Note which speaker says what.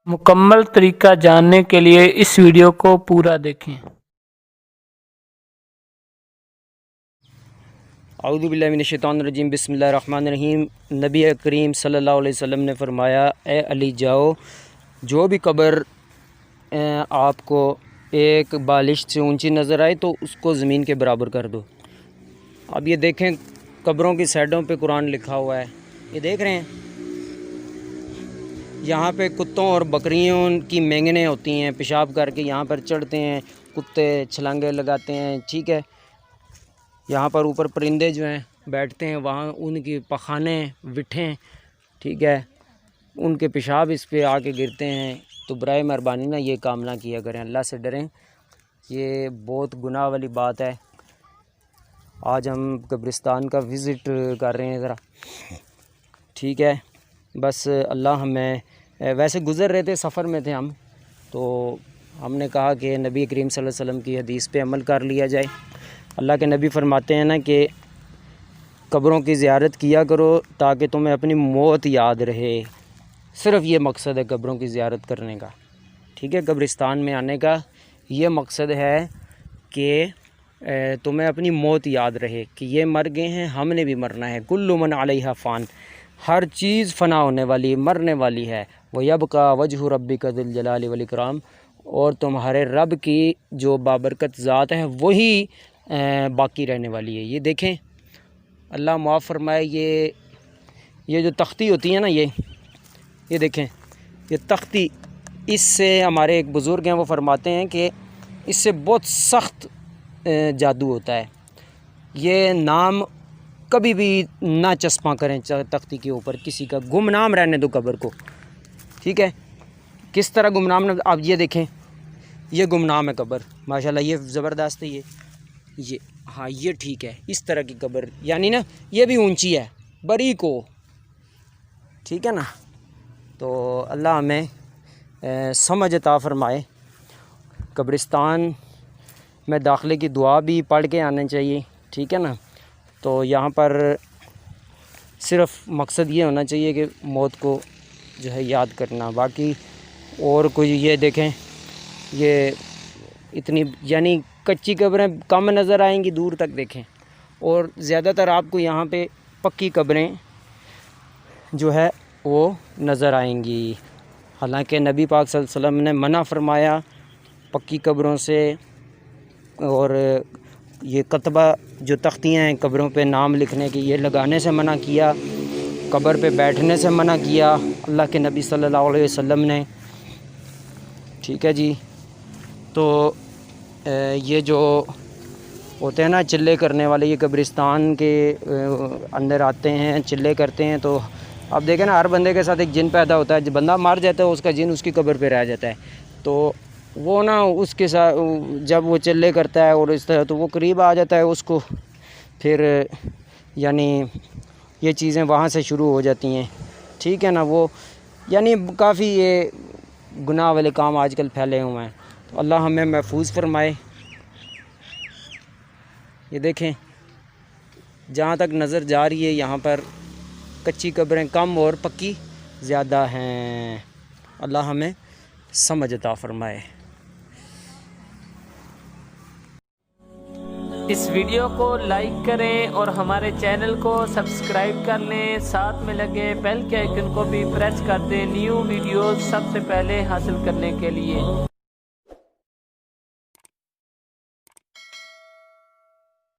Speaker 1: मुकम्मल तरीका जानने के लिए इस वीडियो को पूरा देखें।
Speaker 2: औज़ु बिल्लाहि मिनश्शैतानिर्रजीम बिस्मिल्लाहिर्रहमानिर्रहीम। नबी करीम सल्लल्लाहु अलैहि वसल्लम ने फरमाया, ए अली जाओ, जो भी कब्र आपको एक बालिश से ऊंची नज़र आए तो उसको ज़मीन के बराबर कर दो। अब ये देखें, कब्रों की साइडों पे कुरान लिखा हुआ है, ये देख रहे हैं। यहाँ पे कुत्तों और बकरियों की मेंगनें होती हैं, पेशाब करके यहाँ पर चढ़ते हैं, कुत्ते छलांगे लगाते हैं, ठीक है। यहाँ पर ऊपर परिंदे जो हैं बैठते हैं, वहाँ उनकी पखाने विठें, ठीक है, उनके पेशाब इस पे आके गिरते हैं। तो बराए मेहरबानी ना ये काम ना किया करें, अल्लाह से डरें, ये बहुत गुनाह वाली बात है। आज हम कब्रिस्तान का विज़िट कर रहे हैं ज़रा, ठीक है। बस अल्लाह हमें, वैसे गुज़र रहे थे, सफ़र में थे हम, तो हमने कहा कि नबी करीम सल्लल्लाहु अलैहि वसल्लम की हदीस पे अमल कर लिया जाए। अल्लाह के नबी फरमाते हैं ना कि कब्रों की ज़ियारत किया करो ताकि तुम्हें अपनी मौत याद रहे। सिर्फ़ ये मकसद है कब्रों की ज़ियारत करने का, ठीक है। कब्रिस्तान में आने का ये मकसद है कि तुम्हें अपनी मौत याद रहे कि ये मर गए हैं, हमने भी मरना है। कुल्लु मन अलैहा फ़ान, हर चीज़ फ़ना होने वाली, मरने वाली है। वयब्का वजहु रब्बिका ज़ुल जलाली वल इकराम, और तुम्हारे रब की जो बाबरकत ज़ात है वही बाकी रहने वाली है। ये देखें, अल्लाह माफ़ फरमाए, ये जो तख्ती होती है ना, ये देखें, ये तख्ती, इससे हमारे एक बुज़ुर्ग हैं वो फरमाते हैं कि इससे बहुत सख्त जादू होता है। ये नाम कभी भी ना चस्पा करें तख्ती के ऊपर किसी का, गुमनाम रहने दो कब्र को, ठीक है। किस तरह गुमनाम न, आप ये देखें, ये गुमनाम है कब्र, माशाल्लाह, ये ज़बरदस्त है। ये हाँ, ये ठीक है। इस तरह की कब्र, यानी ना ये भी ऊंची है, बारीक हो, ठीक है ना। तो अल्लाह हमें समझ अता फरमाए। कब्रिस्तान में दाखिले की दुआ भी पढ़ के आना चाहिए, ठीक है ना। तो यहाँ पर सिर्फ़ मकसद ये होना चाहिए कि मौत को जो है याद करना, बाकी और कोई, ये देखें, ये इतनी यानी कच्ची कब्रें कम नज़र आएंगी दूर तक, देखें, और ज़्यादातर आपको यहाँ पे पक्की कब्रें जो है वो नज़र आएंगी। हालांकि नबी पाक सल्लल्लाहु अलैहि वसल्लम ने मना फरमाया पक्की कब्रों से, और ये कतबा जो तख्तियाँ हैं कब्रों पे नाम लिखने की, ये लगाने से मना किया, कब्र पे बैठने से मना किया अल्लाह के नबी सल्लल्लाहु अलैहि वसल्लम ने, ठीक है जी। तो ये जो होते हैं ना चिल्ले करने वाले, ये कब्रिस्तान के अंदर आते हैं, चिल्ले करते हैं। तो आप देखें ना, हर बंदे के साथ एक जिन पैदा होता है, जब बंदा मर जाता है उसका जिन उसकी कब्र पे रह जाता है। तो वो ना उसके साथ जब वो चिल्ले करता है और इस तरह, तो वो करीब आ जाता है उसको, फिर यानी ये चीज़ें वहाँ से शुरू हो जाती हैं, ठीक है ना। वो यानी काफ़ी ये गुनाह वाले काम आजकल फैले हुए हैं, तो अल्लाह हमें महफूज फरमाए। ये देखें, जहाँ तक नज़र जा रही है यहाँ पर कच्ची कब्रें कम और पक्की ज़्यादा हैं। अल्लाह हमें समझ अता फरमाए।
Speaker 1: इस वीडियो को लाइक करें और हमारे चैनल को सब्सक्राइब कर लें, साथ में लगे बेल के आइकन को भी प्रेस कर दें न्यू वीडियोस सबसे पहले हासिल करने के लिए।